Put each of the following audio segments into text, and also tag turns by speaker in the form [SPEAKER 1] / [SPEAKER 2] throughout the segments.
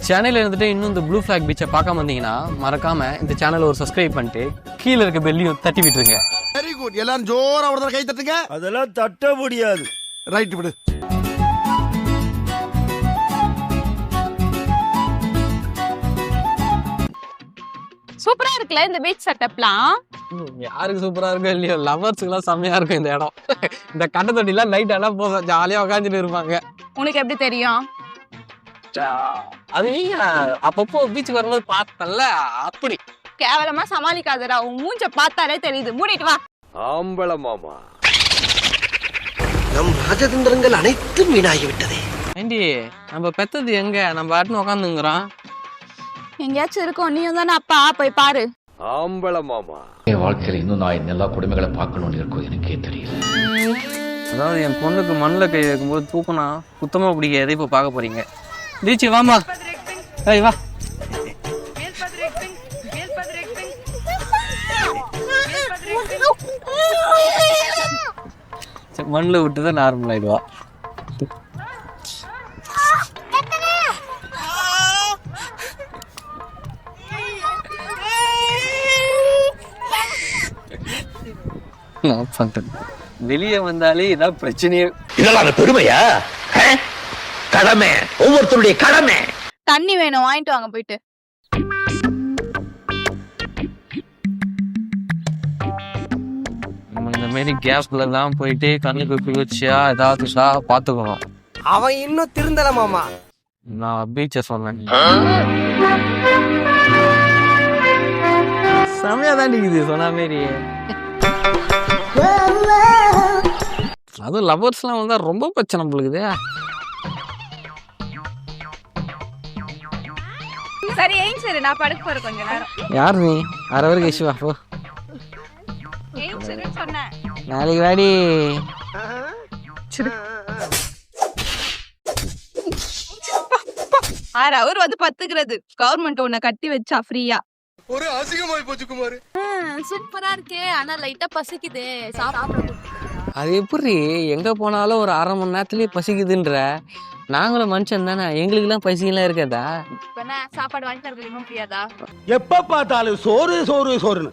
[SPEAKER 1] சென்னையில் இருந்துட்டு இன்னும் இந்த ப்ளூ ஃபிளாக் பீச்சை பார்க்காம வந்தீங்கன்னா மறக்காம இந்த சேனலை ஒரு சப்ஸ்கிரைப் பண்ணிட்டு கீழே இருக்க பெல்லையும் தட்டி விட்டுருங்க.
[SPEAKER 2] Very good. எல்லாரும் ஜோரா ஒரு கை தட்டுங்க.
[SPEAKER 3] அதெல்லாம் தட்ட முடியாது.
[SPEAKER 2] ரைட் விடு.
[SPEAKER 4] சூப்பரா இருக்குல்ல இந்த பீச் செட்டப்லாம்.
[SPEAKER 1] யாருக்கு சூப்பரா இருக்கும் இல்லையோ, லவர்ஸுக்குலாம் செம்மையா இருக்கும் இந்த இடம். இந்த கட்டை தொட்டிலாம் நைட் எல்லாம் போதும் ஜாலியா உட்காந்துட்டு இருப்பாங்க.
[SPEAKER 4] உனக்கு எப்படி தெரியும்?
[SPEAKER 1] அது அப்பப்போ பீச்சுக்கு வரும்போது பார்த்தல அப்படி.
[SPEAKER 4] கேவலமா சமாளிக்காதடா, உன் மூஞ்ச பார்த்தாலே தெரியுது. மூடிட்டு வா.
[SPEAKER 3] ஆம்பள மாமா.
[SPEAKER 2] நம் ராஜதந்திரங்கள் அனைத்தும் வீணாகிவிட்டதே.
[SPEAKER 1] ஏண்டி நம்ம பெத்தது எங்க? நம்ம ஆட்டுன்னு உட்காந்துங்கிறோம்.
[SPEAKER 4] எங்கேயாச்சும் இருக்கோம், நீயும் தானே அப்பா, போய் பாரு.
[SPEAKER 3] ஆம்பள மாமா.
[SPEAKER 5] என் வாழ்க்கையில் இன்னும் நான் எல்லா குடும்பங்களை பார்க்கணும்னு இருக்கும் எனக்கே தெரியல.
[SPEAKER 1] அதாவது என் பொண்ணுக்கு மண்ணில் கை வைக்கும்போது தூக்கினா சுத்தமா பிடிக்காது. இப்போ பார்க்க போறீங்க. தீச்சி வாமா. ஏய் வா. மண்ணில் விட்டு தான் நார்மல் ஆயிடுவா. வெளியே வந்தாலே இதான் பிரச்சனையே.
[SPEAKER 6] இதெல்லாம் பெருமையா? கடமை, ஒவ்வொருத்தருடைய கடமை.
[SPEAKER 4] தண்ணி வேணும், வாங்கிட்டு வாங்க போயிட்டு.
[SPEAKER 1] நம்ம இந்த மாதிரி கேப்ல தான் போயிட்டு கண்ணுக்கு குளிர்ச்சியா ஏதாவது பாத்துக்கணும்.
[SPEAKER 7] அவன் இன்னும் திருந்தல மாமா.
[SPEAKER 1] நான் பீச்சை சொன்னேன். செமையா தான் இருக்குது சொன்ன மாரி. அதுவும் லவர்ஸ்லாம் வந்தா ரொம்ப பிரச்சனை நம்மளுக்குது.
[SPEAKER 4] சரி ஏஞ்சிரு, நான் படுக்க போறேன் கொஞ்ச நேரம்.
[SPEAKER 1] யார் நீ? அரை வரைக்கும் இஷ்யூவா போ.
[SPEAKER 4] ஏஞ்சிருன்னு சொன்னேன்.
[SPEAKER 1] நாளைக்கு வாடி.
[SPEAKER 4] அவர் வந்து பத்துக்கிறது. கவர்மெண்ட் உன்னை கட்டி வச்சா ஃப்ரீயா.
[SPEAKER 2] ஒரு அசிங்கமாய் போச்சு குமார்.
[SPEAKER 4] சூப்பரா இருக்கே, ஆனா லைட்டா பசிக்குதே. சாப்பிட
[SPEAKER 1] அது எப்படி எங்க போனாலும் ஒரு அரை மணி நேரத்துலயே பசிக்குதுன்ற? நாங்களும் மனுஷன் தானே, எங்களுக்குலாம் பசியெல்லாம் இருக்காதா?
[SPEAKER 4] சாப்பாடு வாங்கி தரதுக்கு ஃப்ரீயாதா?
[SPEAKER 3] எப்ப பார்த்தாலும் சோறு சோறு சோறுன்னு.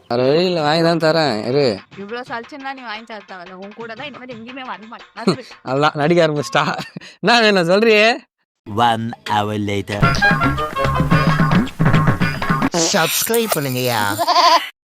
[SPEAKER 1] வேற வழியில் வாங்கி தான் தரேன் இரு.
[SPEAKER 4] இவ்வளவு சலிச்சுன்னா நீ வாங்கி தரத்தாவல. உன் கூட தான் இந்த மாதிரி எங்கேயுமே வர மாட்டேன்.
[SPEAKER 1] அதான் நடிக்க ஆரம்பிச்சிட்டா. நான் வேணும் சொல்றியே.
[SPEAKER 6] 1 hour later.
[SPEAKER 2] சப்ஸ்கிரைப் பண்ணுங்கயா.